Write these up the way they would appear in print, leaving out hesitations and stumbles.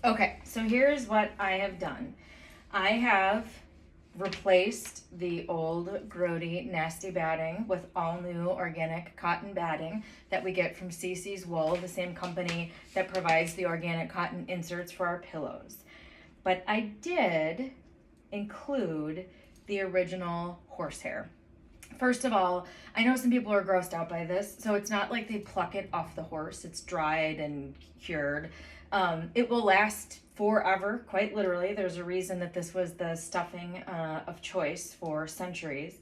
Okay, so here's what I have done. I have replaced the old grody nasty batting with all new organic cotton batting that we get from CC's Wool, the same company that provides the organic cotton inserts for our pillows. But I did include the original horsehair. First of all, I know some people are grossed out by this, so it's not like they pluck it off the horse. It's dried and cured. It will last forever, quite literally. There's a reason that this was the stuffing of choice for centuries.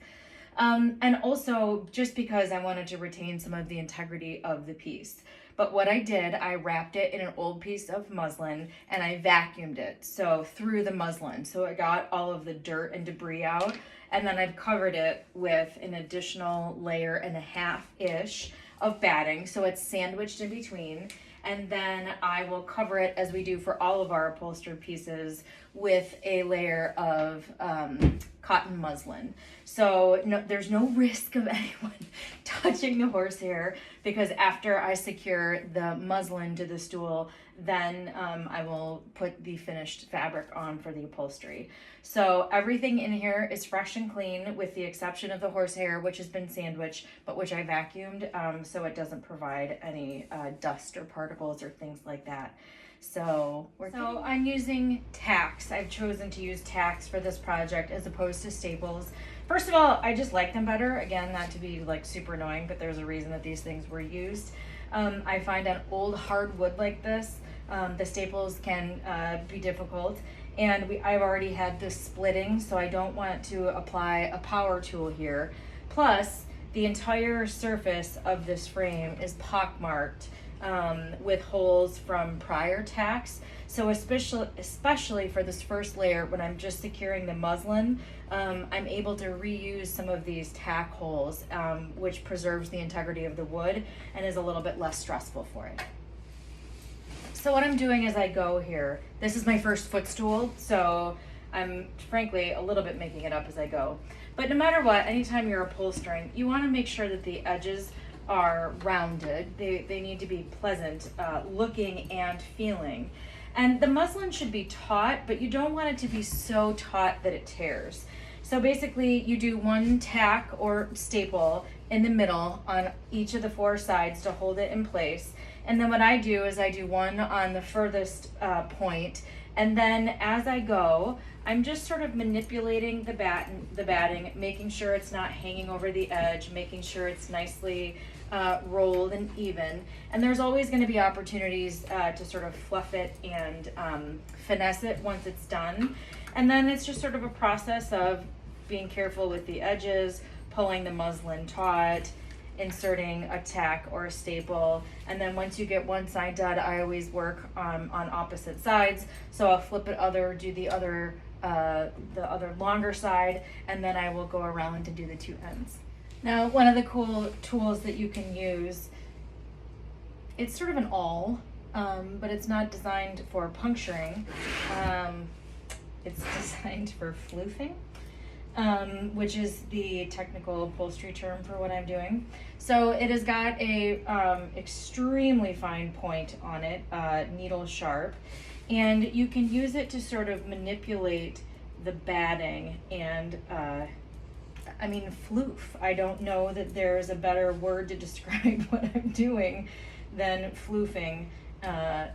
And also just because I wanted to retain some of the integrity of the piece. But what I did, I wrapped it in an old piece of muslin and I vacuumed it, so through the muslin. So it got all of the dirt and debris out. And then I've covered it with an additional layer and a half-ish of batting, so it's sandwiched in between. And then I will cover it, as we do for all of our upholstered pieces, with a layer of cotton muslin. So there's no risk of anyone touching the horsehair, because after I secure the muslin to the stool, then I will put the finished fabric on for the upholstery. So everything in here is fresh and clean, with the exception of the horsehair, which has been sandwiched, but which I vacuumed, so it doesn't provide any dust or particles or things like that. So I'm using tacks. I've chosen to use tacks for this project as opposed to staples. First of all, I just like them better. Again, not to be like super annoying, but there's a reason that these things were used. I find on old hardwood like this, the staples can be difficult. And I've already had this splitting, so I don't want to apply a power tool here. Plus, the entire surface of this frame is pockmarked with holes from prior tacks. So especially for this first layer, when I'm just securing the muslin, I'm able to reuse some of these tack holes, which preserves the integrity of the wood and is a little bit less stressful for it. So what I'm doing as I go here, this is my first footstool, so I'm frankly a little bit making it up as I go. But no matter what, anytime you're upholstering, you want to make sure that the edges are rounded. They need to be pleasant looking and feeling. And the muslin should be taut, but you don't want it to be so taut that it tears. So basically you do one tack or staple in the middle on each of the four sides to hold it in place. And then what I do is I do one on the furthest point, and then as I go, I'm just sort of manipulating the batting, making sure it's not hanging over the edge, making sure it's nicely rolled and even. And there's always going to be opportunities to sort of fluff it and finesse it once it's done. And then it's just sort of a process of being careful with the edges, pulling the muslin taut, inserting a tack or a staple, and then once you get one side done, I always work on opposite sides. So I'll flip it do the other longer side, and then I will go around and do the two ends. Now, one of the cool tools that you can use, it's sort of an awl, but it's not designed for puncturing. It's designed for floofing. Which is the technical upholstery term for what I'm doing. So it has got a extremely fine point on it, needle sharp, and you can use it to sort of manipulate the batting and floof. I don't know that there's a better word to describe what I'm doing than floofing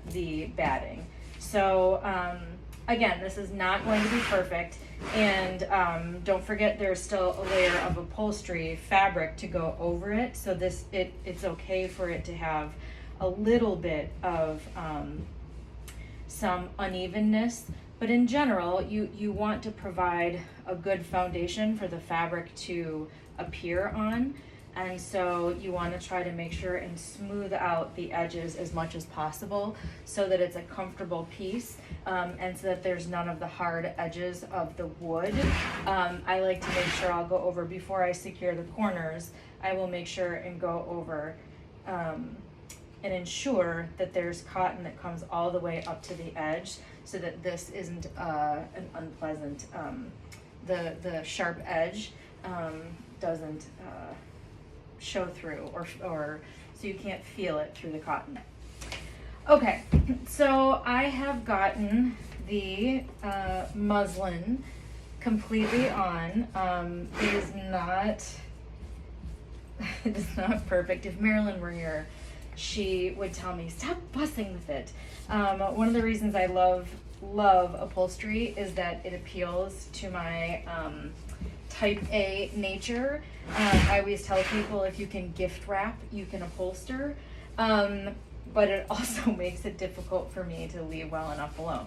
the batting. So again, this is not going to be perfect. And don't forget there's still a layer of upholstery fabric to go over it, so it's okay for it to have a little bit of some unevenness, but in general you want to provide a good foundation for the fabric to appear on, and so you want to try to make sure and smooth out the edges as much as possible so that it's a comfortable piece, and so that there's none of the hard edges of the wood. I like to make sure I'll go over, before I secure the corners, I will make sure and go over and ensure that there's cotton that comes all the way up to the edge, so that this isn't an unpleasant, the sharp edge doesn't show through, or so you can't feel it through the cotton. Okay, so I have gotten the muslin completely on. It is not it is not perfect. If Marilyn were here, she would tell me, stop fussing with it. One of the reasons I love upholstery is that it appeals to my type A nature. I always tell people if you can gift wrap, you can upholster. But it also makes it difficult for me to leave well enough alone.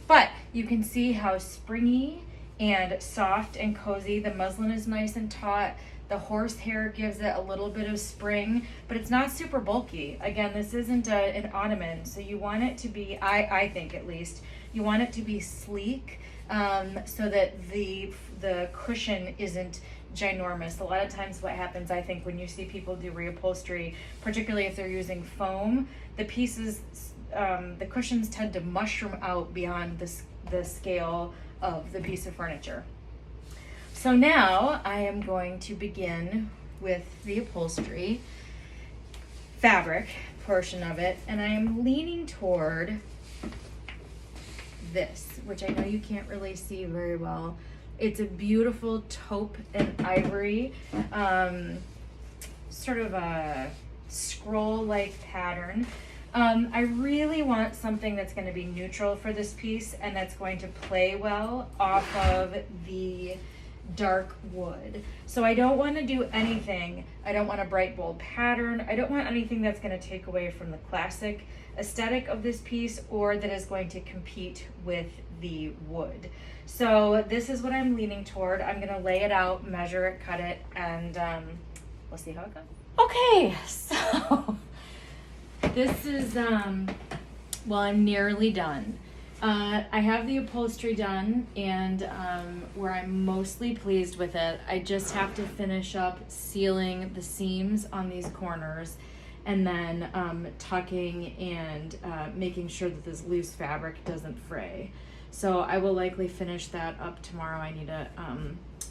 But you can see how springy and soft and cozy. The muslin is nice and taut. The horsehair gives it a little bit of spring, but it's not super bulky. Again, this isn't an ottoman, so you want it to be, I think at least, you want it to be sleek, so that the cushion isn't ginormous. A lot of times what happens, I think, when you see people do reupholstery, particularly if they're using foam, the pieces, the cushions tend to mushroom out beyond the scale of the piece of furniture. So now I am going to begin with the upholstery fabric portion of it, and I am leaning toward this, which I know you can't really see very well. It's a beautiful taupe and ivory, sort of a scroll-like pattern. I really want something that's going to be neutral for this piece and that's going to play well off of the dark wood. So I don't want to do anything. I don't want a bright, bold pattern. I don't want anything that's going to take away from the classic aesthetic of this piece or that is going to compete with the wood. So this is what I'm leaning toward. I'm going to lay it out, measure it, cut it, and we'll see how it goes. Okay, so this is, well, I'm nearly done. I have the upholstery done, and where I'm mostly pleased with it, I just have to finish up sealing the seams on these corners and then tucking and making sure that this loose fabric doesn't fray. So I will likely finish that up tomorrow. I need a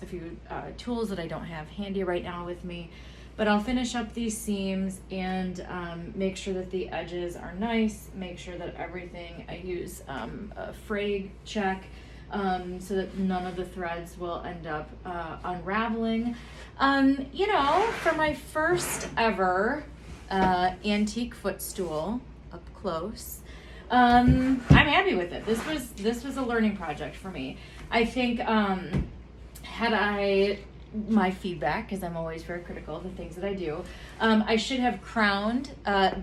few tools that I don't have handy right now with me. But I'll finish up these seams and make sure that the edges are nice, make sure that everything, I use a fray check so that none of the threads will end up unraveling. You know, for my first ever antique footstool up close, I'm happy with it. This was a learning project for me. I think had my feedback, because I'm always very critical of the things that I do, I should have crowned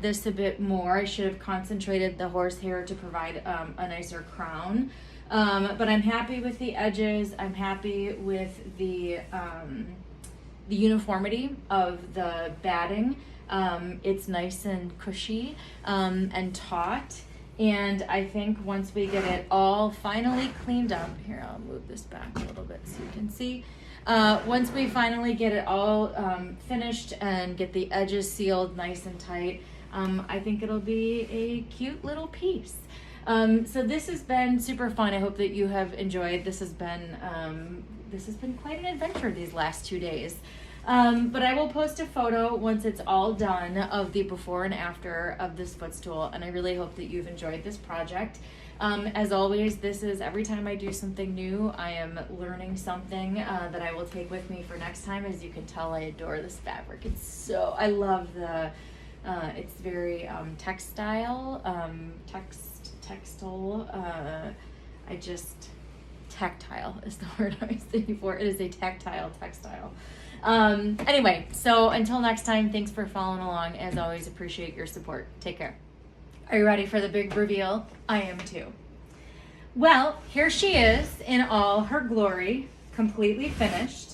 this a bit more. I should have concentrated the horsehair to provide a nicer crown. But I'm happy with the edges. I'm happy with the uniformity of the batting. It's nice and cushy and taut. And I think once we get it all finally cleaned up, here, I'll move this back a little bit so you can see. Once we finally get it all finished and get the edges sealed nice and tight, I think it'll be a cute little piece. So this has been super fun. I hope that you have enjoyed. This has been quite an adventure these last 2 days. But I will post a photo once it's all done of the before and after of this footstool, and I really hope that you've enjoyed this project. As always, this is every time I do something new, I am learning something that I will take with me for next time. As you can tell, I adore this fabric. I love the, it's very textile, tactile is the word I was thinking for. It is a tactile textile. Anyway, so until next time, thanks for following along. As always, appreciate your support. Take care. Are you ready for the big reveal? I am too. Well, here she is in all her glory, completely finished.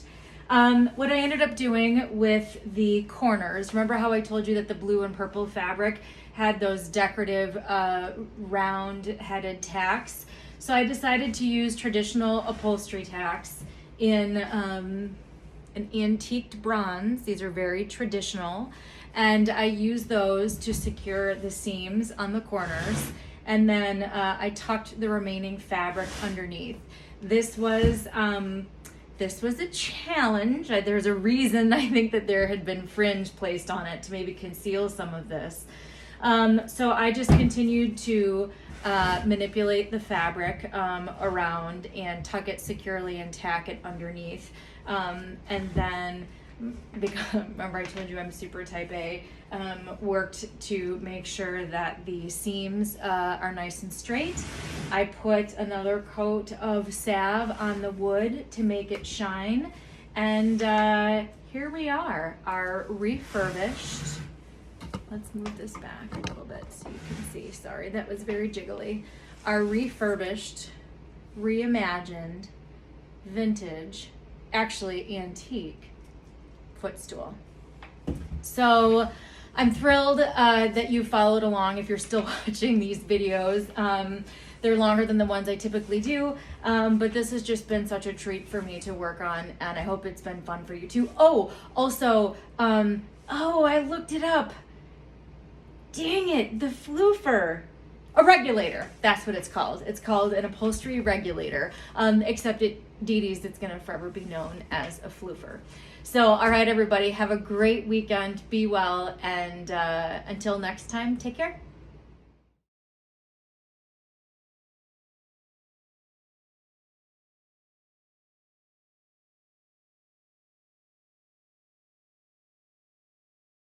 What I ended up doing with the corners, remember how I told you that the blue and purple fabric had those decorative round-headed tacks? So I decided to use traditional upholstery tacks in an antiqued bronze. These are very traditional. And I use those to secure the seams on the corners. And then I tucked the remaining fabric underneath. This was a challenge. There's a reason I think that there had been fringe placed on it to maybe conceal some of this. So I just continued to manipulate the fabric around and tuck it securely and tack it underneath. And then, because remember I told you I'm super type A, worked to make sure that the seams are nice and straight. I put another coat of salve on the wood to make it shine. And here we are, our refurbished. Let's move this back a little bit so you can see. Sorry, that was very jiggly. Our refurbished, reimagined, vintage, actually antique footstool. So I'm thrilled that you followed along if you're still watching these videos. They're longer than the ones I typically do, but this has just been such a treat for me to work on, and I hope it's been fun for you too. Oh, also, I looked it up. Dang it, the floofer. A regulator, that's what it's called. It's called an upholstery regulator, except at Dee Dee's it's gonna forever be known as a floofer. So, all right, everybody, have a great weekend, be well, and until next time, take care.